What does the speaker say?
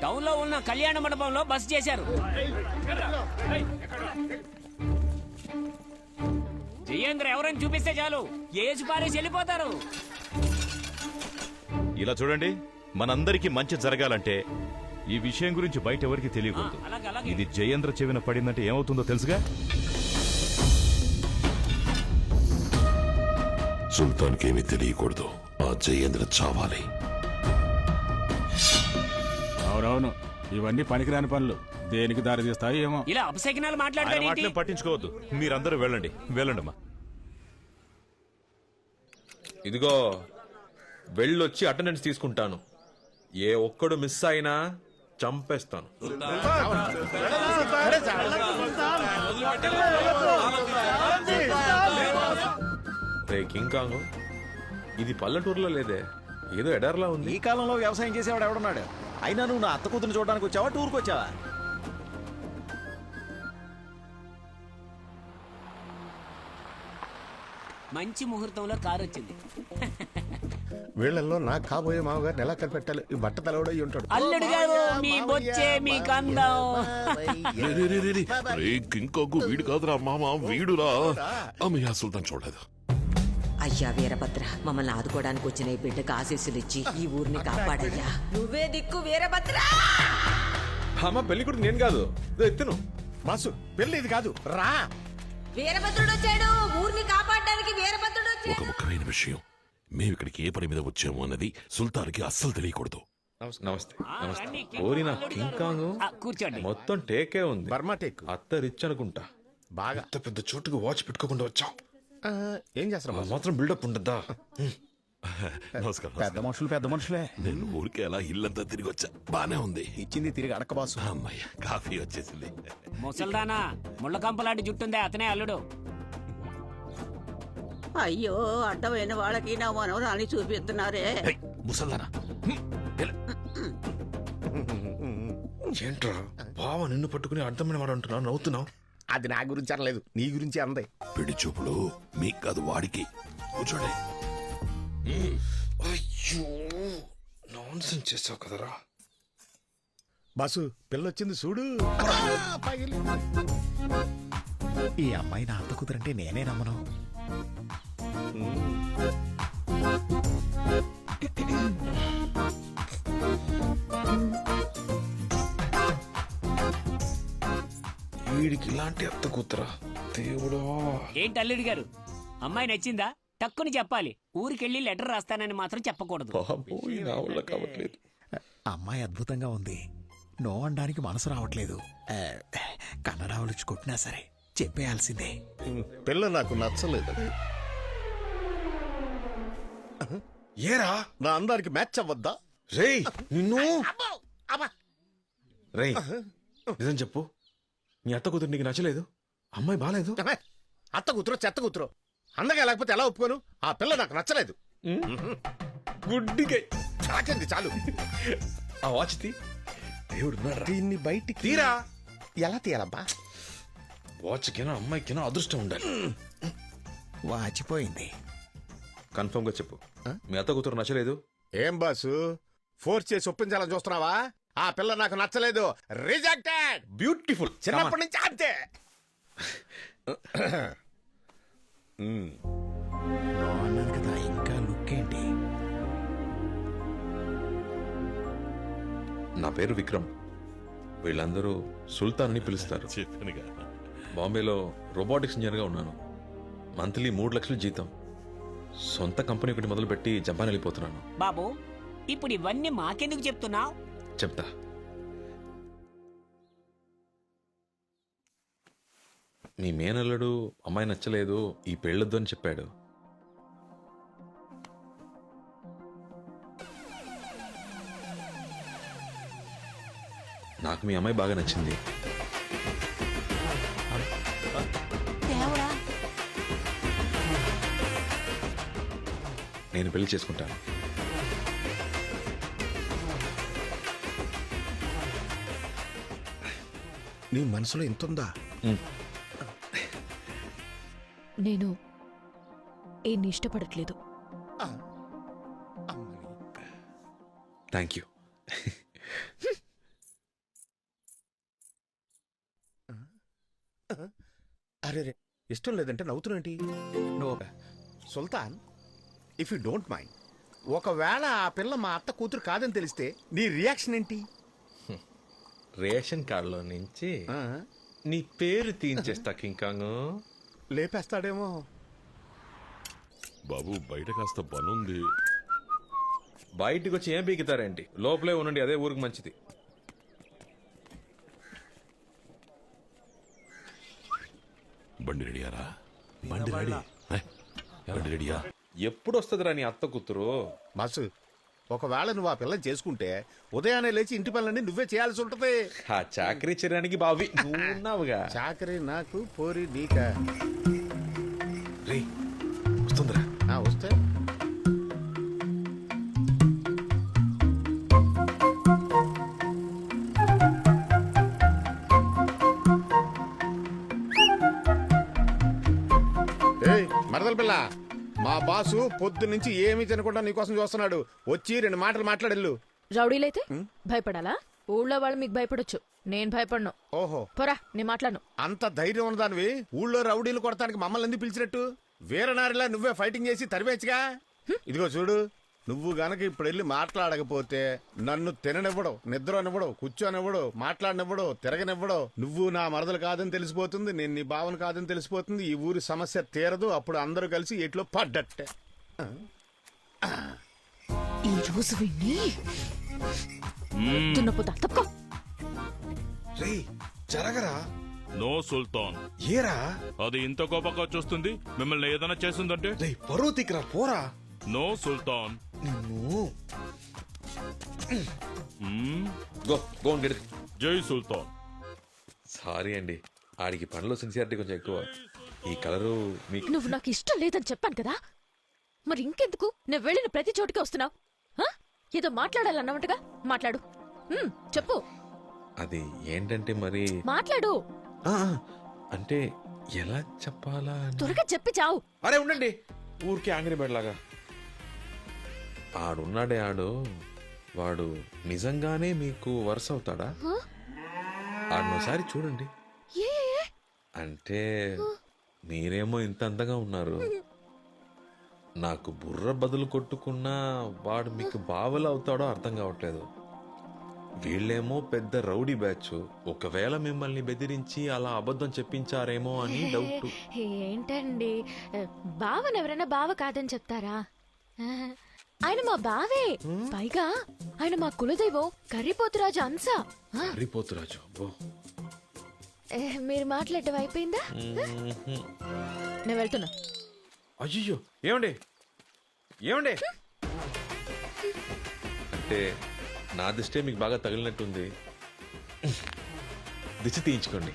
Town లో ఉన్న కళ్యాణ మండపంలో బస్ చేశారు. జయేంద్ర ఎవరైనా చూపిస్తే చాలు ఏజ్ పారేసి వెళ్ళిపోతారు. ఇలా చూడండి, మనందరికీ మంచి జరగాలంటే ఈ విషయం గురించి బయట ఎవరికి తెలియకూడదు. ఇది జయేంద్ర చెవిన పడిందంటే ఏమవుతుందో తెలుసుగా. సుల్తాన్కి ఏమీ తెలియకూడదు. ఆ జయేంద్ర చావాలి. అవునవును, ఇవన్నీ పనికిరాని పనులు. దేనికి దారి తీస్తాయి ఏమో. ఇలా అపశకునాలు మాట్లాడతారు. మాటలు పట్టించుకోవద్దు, మీరందరూ వెళ్ళండి. వెళ్ళండమ్మా. ఇదిగో వెళ్ళొచ్చి అటెండెన్స్ తీసుకుంటాను. ఏ ఒక్కడు మిస్ అయినా చంపేస్తాను. రే కింకాంగ్, ఇది పల్లెటూరులో లేదే, ఏదో ఎడార్లా ఉంది. ఈ కాలంలో వ్యవసాయం చేసేవాడు ఎవడున్నాడు? అయినా నువ్వు నా అత్త కూతురు చూడడానికి వచ్చావా, టూర్కి వచ్చావా? మంచి ముహూర్తంలో కారు వచ్చింది. వీళ్ళల్లో నాకు కాబోయే మామగారిని ఎలా కనిపెట్టాలి? ఈ బట్ట తలవడై ఉంటాడు. అల్లుడు గారు మీ బొచ్చే మీ కందం. కింకాకు వీడు కాదురా మామ, వీడురా. అమ్మయ్య, సుల్తాన్ చూడలేదు. అయ్యా వీరభద్ర, మమ్మల్ని ఆదుకోవడానికి వచ్చిన ఈ బిడ్డకు ఆశీస్సులిచ్చి ఈ ఊరిని కాపాడయ్యా. నువ్వే దిక్కు వీరభద్ర. అమ్మ పెళ్లి కొడుకు నేను కాదు, ఎత్తును. మాసు పెళ్లి ఇది కాదు, రా. వీరభద్రుడు వచ్చాడు, ఊరిని కాపాడడానికి వీరభద్రుడు ఒక వచ్చాడు. ముఖ్యమైన విషయం, మేము ఇక్కడికి ఏ పని మీద వచ్చాము అన్నది సుల్తాన్కి అస్సలు తెలియకూడదు. నమస్తే నమస్తే. ఓరి నా కింకాంగ్, కూర్చోండి. మొత్తం టేకే ఉంది. బర్మా టేక్ అత్త రిచ్ అనుకుంటా. బాగా. అంత పెద్ద చోటుకు వాచ్ పెట్టుకోకుండా వచ్చావు. ఏం చేస్తాం? మాత్రం బిల్డప్ ఉండద్దా? నమస్కారం. పెద్ద మనుషులు పెద్ద మనుషులే. నేను ఊరికే అలా ఇల్లంతా తిరిగి వచ్చా, బానే ఉంది. ఇచ్చింది తిరిగి అడక బాసు. అమ్మయ్య, కాఫీ వచ్చేసింది. ముసల్దానా ముళ్ళ కంపలాంటి జుట్టుందే అతనే అల్లుడు. అయ్యో, అడ్డమైన వాళ్ళకి నా మనవరాన్ని చూపిస్తున్నారే. ముసల్దానా, ఏంట్రా బావ నిన్ను పట్టుకుని అర్థమైన వాడు అంటున్నావు, నవ్వుతున్నావు. అది నా గురించి అనలేదు, నీ గురించి అందే. పిడి చూపులు మీకు కాదు, వాడికి. కూర్చోండి. అయ్యో, నాన్సెన్స్ చేసావు కదరా. బాసు పిల్లొచ్చింది చూడు. ఈ అమ్మాయి నా అత్త కూతురంటే నేనే నమ్మను. వీడికి ఇలాంటి అత్త కూతురా, దేవుడా. ఏంటి అల్లుడు గారు, అమ్మాయి నచ్చిందా? టక్కుని చెప్పాలి. ఊరికెళ్ళి లెటర్ రాస్తానని మాత్రం చెప్పకూడదు. బాబోయ్, నా వల్ల కావట్లేదు. అమ్మాయి అద్భుతంగా ఉంది, నో అనడానికి మనసు రావట్లేదు. కన్నడ వాళ్ళు కొట్టినా సరే చెప్పేయాల్సిందే. పిల్ల నాకు నచ్చలేదు. ఏరా నా అందానికి మ్యాచ్ అవ్వద్దా? రేయ్ నిన్ను. రేయ్ నిజం చెప్పు, నీ అత్త కూతురు నీకు నచ్చలేదు? అమ్మాయి బాలేదు? అత్త కూతురు చెత్త కూతురు అందగా లేకపోతే ఎలా ఒప్పుకోను? ఆ పిల్ల నాకు నచ్చలేదు. గుడ్డికై చాకండి చాలు. ఆ వాచ్ తీ. దేవుడు దీన్ని బయటికి తీరా. ఎలా తీయాలబ్బా? వాచ్కినా అమ్మాయికినా అదృష్టం ఉండాలి. వాచిపోయింది. కన్ఫర్మ్ గా చెప్పు, మీ అత్త కూతురు నచ్చలేదు? ఏం బాసు ఫోర్స్ చేసి ఒప్పించాలని చూస్తున్నావా? ఆ పిల్ల నాకు నచ్చలేదు, రిజెక్టెడ్. బ్యూటిఫుల్. చిన్నప్పటి నుంచి అంతే. నో అన్నాను కదా, ఇంకా లుక్ ఏంటి? నా పేరు విక్రమ్, వీళ్ళందరూ సుల్తాన్ అని పిలుస్తారు. చెప్పానుగా. బాంబేలో రోబోటిక్స్ ఇంజనీర్గా ఉన్నాను. మంత్లీ 3 లక్షలు జీతం. సొంత కంపెనీ ఒకటి మొదలుపెట్టి జపాన్ వెళ్ళిపోతున్నాను. బాబు, ఇప్పుడు ఇవన్నీ మాకెందుకు చెప్తున్నావు? చెప్తా. మీ మేనల్లుడు అమ్మాయి నచ్చలేదు, ఈ పెళ్ళొద్దు అని చెప్పాడు. నాకు మీ అమ్మాయి బాగా నచ్చింది. నేను పెళ్లి చేసుకుంటాను. నీ మనసులో ఇంతుందా? నేను ఏన్ని ఇష్టపడట్లేదు. Thank you. అరే రే ఇష్టం లేదంటే నవ్వుతున్నటి నువ్వు సుల్తాన్ ఇఫ్ యూ డోంట్ మైండ్ ఒకవేళ ఆ పిల్ల మా అత్త కూతురు కాదని తెలిస్తే నీ రియాక్షన్ ఏంటి? రేషన్ కార్డులో నుంచి ఆ, నీ పేరు తీయించేస్తా కింకాంగ్. లేపేస్తాడేమో. బాబు బయట కాస్త పనుంది. బయటికి వచ్చి ఏం పీకుతారేంటి? లోపలే ఉండండి, అదే ఊరికి మంచిది. బండి రెడీయారా? బండి రెడీ. బండి రెడీయా? ఎప్పుడు వస్తుందిరా నీ అత్త కూతురు? బస్సు ఒకవేళ నువ్వు ఆ పిల్లని చేసుకుంటే ఉదయాన్నే లేచి ఇంటి పనులన్నీ నువ్వే చేయాల్సి ఉంటది. ఆ చాకరీ చేయడానికి బావి నువ్వు ఉన్నావుగా. చాకరీ నాకు పోరి నీకా? రే వస్తుందిరా. వస్తే ఏయ్ మరదల పిల్ల, మా బాసు పొద్దు నుంచి ఏమీ తినకుండా నీకోసం చూస్తున్నాడు. వచ్చి 2 మాటలు మాట్లాడెళ్ళు. రౌడీలైతే భయపడాలా? ఊళ్ళో వాళ్ళు మీకు భయపడొచ్చు, నేను భయపడను. ఓహో, పోరా, నేను మాట్లాడను. అంత ధైర్యం ఉన్నదానివి ఊళ్ళో రౌడీలు కొడతానికి మమ్మల్ని ఎందుకు పిలిచినట్టు? వీరనారిలా నువ్వే ఫైటింగ్ చేసి తరివేచ్చుగా. ఇదిగో చూడు, నువ్వు గనక ఇప్పుడు వెళ్ళి మాట్లాడకపోతే నన్ను తిననివ్వడు, నిద్రనివ్వడు, కూర్చోనివ్వడు, మాట్లాడనివ్వడు, తిరగనివ్వడు. నువ్వు నా మరదలు కాదని తెలిసిపోతుంది, నేను నీ భావన కాదని తెలిసిపోతుంది. ఈ ఊరి సమస్య తీరదు. అప్పుడు అందరూ కలిసి ఎట్లో పడ్డట్టే. ఈ రోజు విని దున్నపోతా తప్పుకో. రే జరగరా. నో సుల్తాన్, ఏరా అది ఇంత కోపంగా చూస్తుంది. మిమ్మల్ని ఏదైనా చేసిందంటే రే పరువు తిక్కరా పోరా. నో సుల్తాన్. నిన్ను మ్మ్. Go go get. జై సుల్తాన్. సారీ అండి, ఆడికి పనిలో సిన్సియారిటీ కొంచెం ఎక్కువ. ఈ కలరు మీకు నువ్వు నాకు ఇష్టం లేదని చెప్పాను కదా, మరి ఇంకెందుకు నేను వెళ్ళిన ప్రతి చోటికి వస్తున్నావు? ఏదో మాట్లాడాలన్నమాటగా మాట్లాడు. చెప్పు, అది ఏంటంటే మరి మాట్లాడు. ఆ, అంటే ఎలా చెప్పాలా అని. త్వరగా చెప్పి చావు. అరే ఉండండి, ఊరికి ఆంగ్రీ బెడ్లాగా. ఆడున్నాడే ఆడు, వాడు నిజంగానే మీకు వరుస అవుతాడా? ఆడినోసారి చూడండి. ఏ అంటే మీరేమో ఇంత అందంగా ఉన్నారు, నాకు బుర్ర బదులు కొట్టుకున్నా వాడు మీకు బావలు అవుతాడో అర్థం కావట్లేదు. వీళ్ళేమో పెద్ద రౌడీ బ్యాచ్. ఒకవేళ మిమ్మల్ని బెదిరించి అలా అబద్ధం చెప్పించారేమో అని డౌట్. ఏంటండి, బావని ఎవరైనా బావ కాదని చెప్తారా? ఆయన మా బావే. పైగా ఆయన మా కులదైవం కర్రీపోతురాజు అంశ. హరిపోతురాజు మీరు మాట్లాడటం అయిపోయిందా? నేను వెళ్తున్నా. అయ్యో ఏమండి ఏమండి, అంటే నా దిష్టే మీకు బాగా తగిలినట్టుంది. దిష్టి తీయించుకోండి.